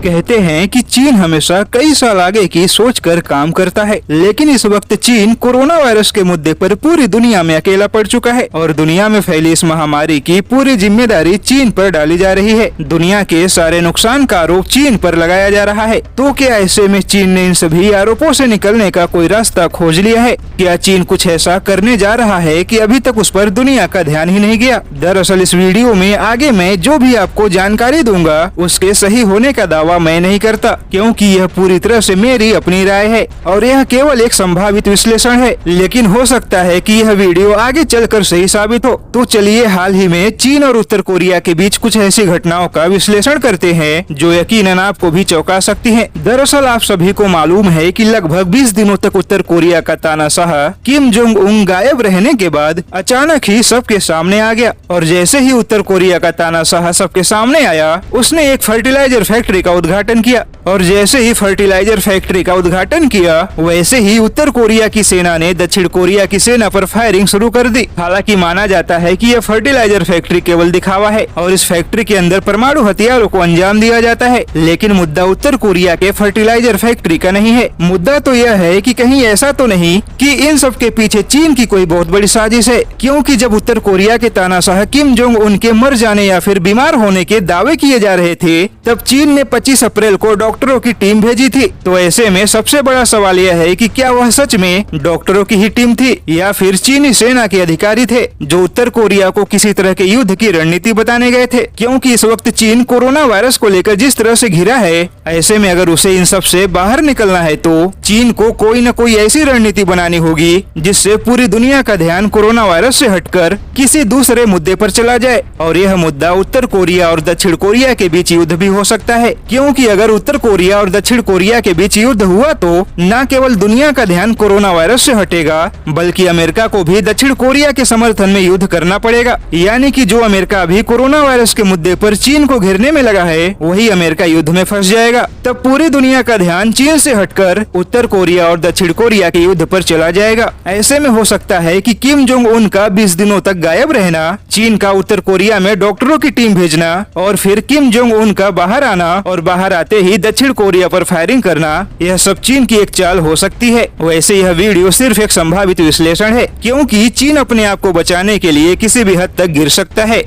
कहते हैं कि चीन हमेशा कई साल आगे की सोचकर काम करता है, लेकिन इस वक्त चीन कोरोना वायरस के मुद्दे पर पूरी दुनिया में अकेला पड़ चुका है और दुनिया में फैली इस महामारी की पूरी जिम्मेदारी चीन पर डाली जा रही है। दुनिया के सारे नुकसान का आरोप चीन पर लगाया जा रहा है। तो क्या ऐसे में चीन ने इन सभी आरोपों से निकलने का कोई रास्ता खोज लिया है? क्या चीन कुछ ऐसा करने जा रहा है कि अभी तक उस पर दुनिया का ध्यान ही नहीं गया? दरअसल इस वीडियो में आगे मैं जो भी आपको जानकारी दूंगा उसके सही होने का दावा मैं नहीं करता, क्योंकि यह पूरी तरह से मेरी अपनी राय है और यह केवल एक संभावित विश्लेषण है, लेकिन हो सकता है कि यह वीडियो आगे चलकर सही साबित हो। तो चलिए हाल ही में चीन और उत्तर कोरिया के बीच कुछ ऐसी घटनाओं का विश्लेषण करते हैं जो यकीनन आपको भी चौंका सकती हैं। दरअसल आप सभी को मालूम है कि लगभग 20 दिनों तक उत्तर कोरिया का तानाशाह किम जोंग उन गायब रहने के बाद अचानक ही सबके सामने आ गया और जैसे ही उत्तर कोरिया का तानाशाह सबके सामने आया, उसने एक फर्टिलाइजर फैक्ट्री का उद्घाटन किया और जैसे ही फर्टिलाइजर फैक्ट्री का उद्घाटन किया वैसे ही उत्तर कोरिया की सेना ने दक्षिण कोरिया की सेना पर फायरिंग शुरू कर दी। हालांकि माना जाता है कि यह फर्टिलाइजर फैक्ट्री केवल दिखावा है और इस फैक्ट्री के अंदर परमाणु हथियारों को अंजाम दिया जाता है, लेकिन मुद्दा उत्तर कोरिया के फर्टिलाइजर फैक्ट्री का नहीं है। मुद्दा तो यह है कि कहीं ऐसा तो नहीं कि इन सब के पीछे चीन की कोई बहुत बड़ी साजिश है, क्योंकि जब उत्तर कोरिया के तानाशाह किम जोंग उन के मर जाने या फिर बीमार होने के दावे किए जा रहे थे, तब चीन ने 25 अप्रैल को डॉक्टरों की टीम भेजी थी। तो ऐसे में सबसे बड़ा सवाल यह है कि क्या वह सच में डॉक्टरों की ही टीम थी या फिर चीनी सेना के अधिकारी थे जो उत्तर कोरिया को किसी तरह के युद्ध की रणनीति बताने गए थे, क्योंकि इस वक्त चीन कोरोना वायरस को लेकर जिस तरह से घिरा है, ऐसे में अगर उसे इन सब से बाहर निकलना है तो चीन को कोई न कोई ऐसी रणनीति बनानी होगी जिससे पूरी दुनिया का ध्यान कोरोना वायरस से हटकर किसी दूसरे मुद्दे पर चला जाए। और यह मुद्दा उत्तर कोरिया और दक्षिण कोरिया के बीच युद्ध भी हो सकता है, क्योंकि अगर उत्तर कोरिया और दक्षिण कोरिया के बीच युद्ध हुआ तो न केवल दुनिया का ध्यान कोरोना वायरस से हटेगा बल्कि अमेरिका को भी दक्षिण कोरिया के समर्थन में युद्ध करना पड़ेगा। यानी कि जो अमेरिका अभी कोरोना वायरस के मुद्दे पर चीन को घेरने में लगा है वही अमेरिका युद्ध में फंस जाएगा। तब पूरी दुनिया का ध्यान चीन से हटकर उत्तर कोरिया और दक्षिण कोरिया के युद्ध पर चला जाएगा। ऐसे में हो सकता है कि किम जोंग उन का 20 दिनों तक गायब रहना, चीन का उत्तर कोरिया में डॉक्टरों की टीम भेजना और फिर किम जोंग उन का बाहर आना और बाहर आते ही दक्षिण कोरिया पर फायरिंग करना, यह सब चीन की एक चाल हो सकती है। वैसे यह वीडियो सिर्फ एक संभावित विश्लेषण है, क्योंकि चीन अपने आप को बचाने के लिए किसी भी हद तक गिर सकता है।